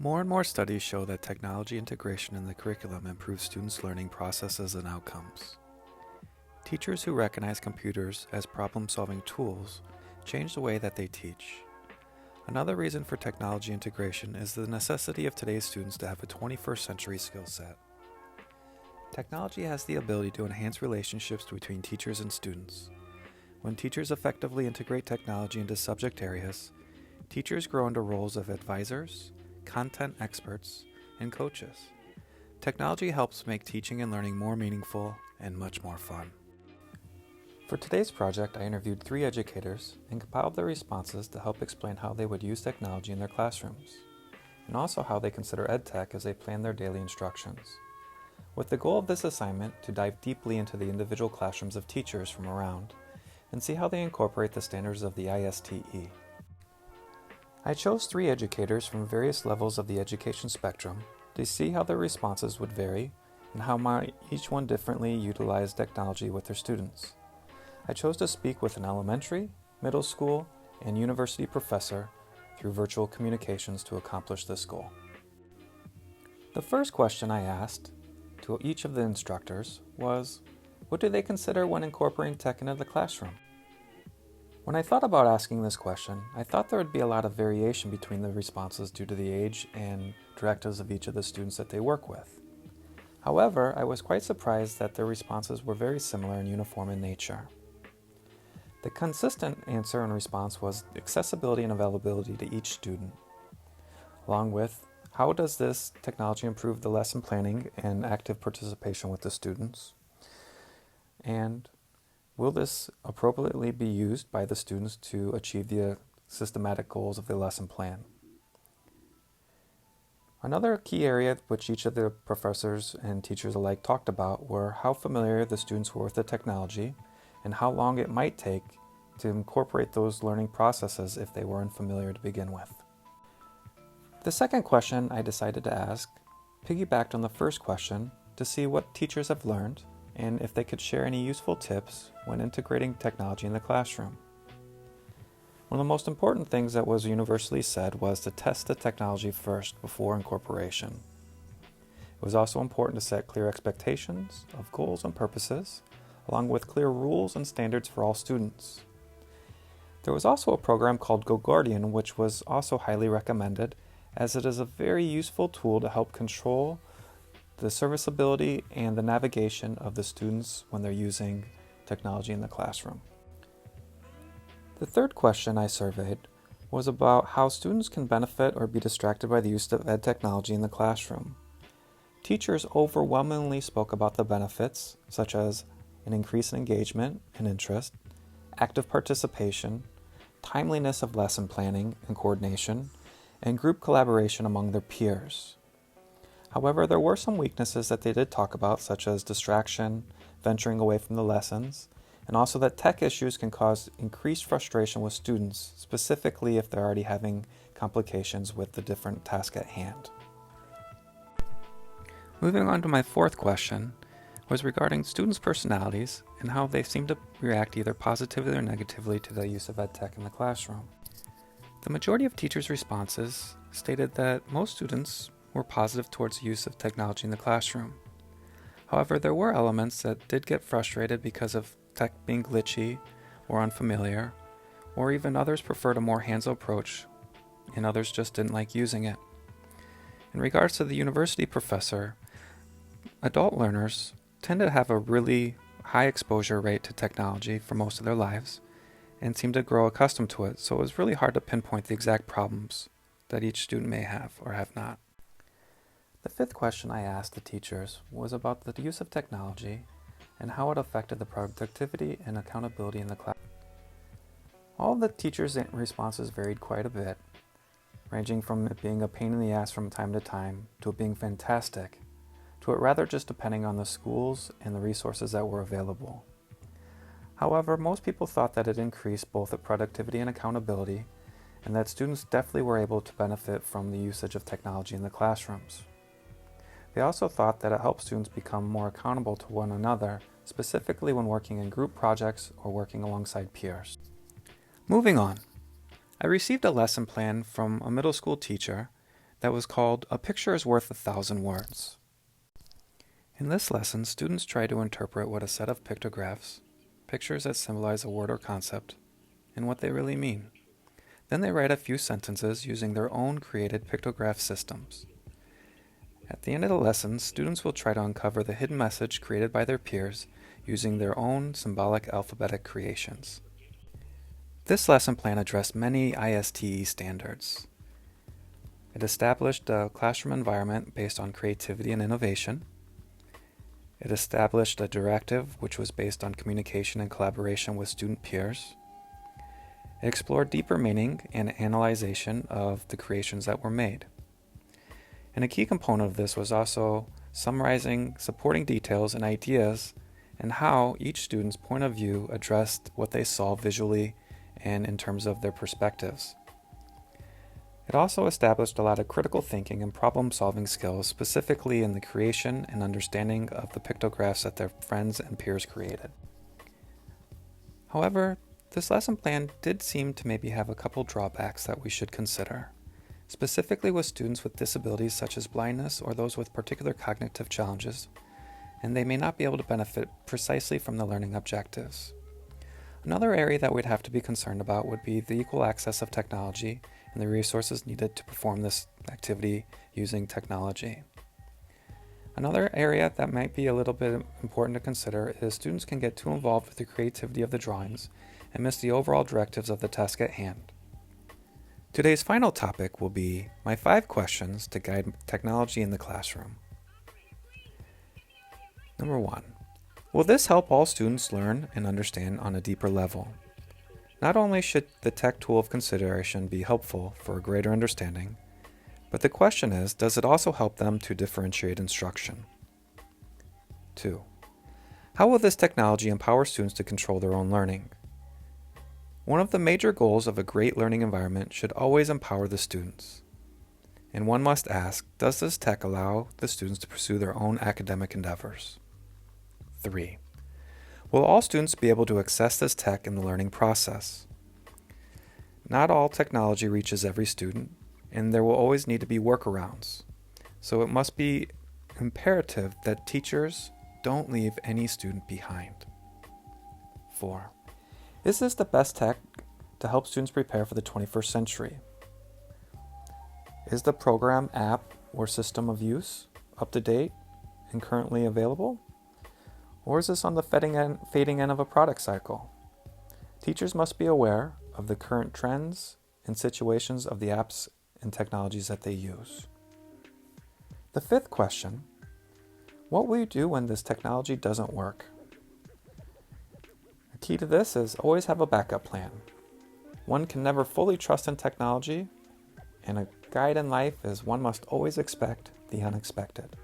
More and more studies show that technology integration in the curriculum improves students' learning processes and outcomes. Teachers who recognize computers as problem-solving tools change the way that they teach. Another reason for technology integration is the necessity of today's students to have a 21st century skill set. Technology has the ability to enhance relationships between teachers and students. When teachers effectively integrate technology into subject areas, teachers grow into roles of advisors, content experts, and coaches. Technology helps make teaching and learning more meaningful and much more fun. For today's project, I interviewed 3 educators and compiled their responses to help explain how they would use technology in their classrooms, and also how they consider EdTech as they plan their daily instructions, with the goal of this assignment to dive deeply into the individual classrooms of teachers from around and see how they incorporate the standards of the ISTE. I chose 3 educators from various levels of the education spectrum to see how their responses would vary and how might each one differently utilize technology with their students. I chose to speak with an elementary, middle school, and university professor through virtual communications to accomplish this goal. The first question I asked to each of the instructors was, what do they consider when incorporating tech into the classroom? When I thought about asking this question, I thought there would be a lot of variation between the responses due to the age and directives of each of the students that they work with. However, I was quite surprised that their responses were very similar and uniform in nature. The consistent answer and response was accessibility and availability to each student, along with how does this technology improve the lesson planning and active participation with the students, and will this appropriately be used by the students to achieve the systematic goals of the lesson plan? Another key area which each of the professors and teachers alike talked about were how familiar the students were with the technology and how long it might take to incorporate those learning processes if they were unfamiliar to begin with. The second question I decided to ask piggybacked on the first question to see what teachers have learned and if they could share any useful tips when integrating technology in the classroom. One of the most important things that was universally said was to test the technology first before incorporation. It was also important to set clear expectations of goals and purposes, along with clear rules and standards for all students. There was also a program called GoGuardian, which was also highly recommended, as it is a very useful tool to help control the serviceability and the navigation of the students when they're using technology in the classroom. The third question I surveyed was about how students can benefit or be distracted by the use of ed technology in the classroom. Teachers overwhelmingly spoke about the benefits, such as an increase in engagement and interest, active participation, timeliness of lesson planning and coordination, and group collaboration among their peers. However, there were some weaknesses that they did talk about, such as distraction, venturing away from the lessons, and also that tech issues can cause increased frustration with students, specifically if they're already having complications with the different task at hand. Moving on to my fourth question was regarding students' personalities and how they seem to react either positively or negatively to the use of EdTech in the classroom. The majority of teachers' responses stated that most students were positive towards the use of technology in the classroom. However, there were elements that did get frustrated because of tech being glitchy or unfamiliar, or even others preferred a more hands-on approach, and others just didn't like using it. In regards to the university professor, adult learners tend to have a really high exposure rate to technology for most of their lives and seem to grow accustomed to it, so it was really hard to pinpoint the exact problems that each student may have or have not. The fifth question I asked the teachers was about the use of technology and how it affected the productivity and accountability in the class. All of the teachers' responses varied quite a bit, ranging from it being a pain in the ass from time to time to it being fantastic, to it rather just depending on the schools and the resources that were available. However, most people thought that it increased both the productivity and accountability, and that students definitely were able to benefit from the usage of technology in the classrooms. They also thought that it helped students become more accountable to one another, specifically when working in group projects or working alongside peers. Moving on, I received a lesson plan from a middle school teacher that was called "A Picture is Worth 1,000 Words." In this lesson, students try to interpret what a set of pictographs, pictures that symbolize a word or concept, and what they really mean. Then they write a few sentences using their own created pictograph systems. At the end of the lesson, students will try to uncover the hidden message created by their peers using their own symbolic alphabetic creations. This lesson plan addressed many ISTE standards. It established a classroom environment based on creativity and innovation. It established a directive which was based on communication and collaboration with student peers. It explored deeper meaning and analyzation of the creations that were made. And a key component of this was also summarizing supporting details and ideas and how each student's point of view addressed what they saw visually and in terms of their perspectives. It also established a lot of critical thinking and problem-solving skills, specifically in the creation and understanding of the pictographs that their friends and peers created. However, this lesson plan did seem to maybe have a couple drawbacks that we should consider, specifically with students with disabilities such as blindness or those with particular cognitive challenges, and they may not be able to benefit precisely from the learning objectives. Another area that we'd have to be concerned about would be the equal access of technology and the resources needed to perform this activity using technology. Another area that might be a little bit important to consider is students can get too involved with the creativity of the drawings and miss the overall directives of the task at hand. Today's final topic will be my 5 questions to guide technology in the classroom. Number 1. Will this help all students learn and understand on a deeper level? Not only should the tech tool of consideration be helpful for a greater understanding, but the question is, does it also help them to differentiate instruction? 2. How will this technology empower students to control their own learning? One of the major goals of a great learning environment should always empower the students. And one must ask, does this tech allow the students to pursue their own academic endeavors? 3. Will all students be able to access this tech in the learning process? Not all technology reaches every student, and there will always need to be workarounds. So it must be imperative that teachers don't leave any student behind. 4. Is this the best tech to help students prepare for the 21st century? Is the program, app, or system of use up to date and currently available? Or is this on the fading end of a product cycle? Teachers must be aware of the current trends and situations of the apps and technologies that they use. The 5th question, what will you do when this technology doesn't work? The key to this is always have a backup plan. One can never fully trust in technology, and a guide in life is one must always expect the unexpected.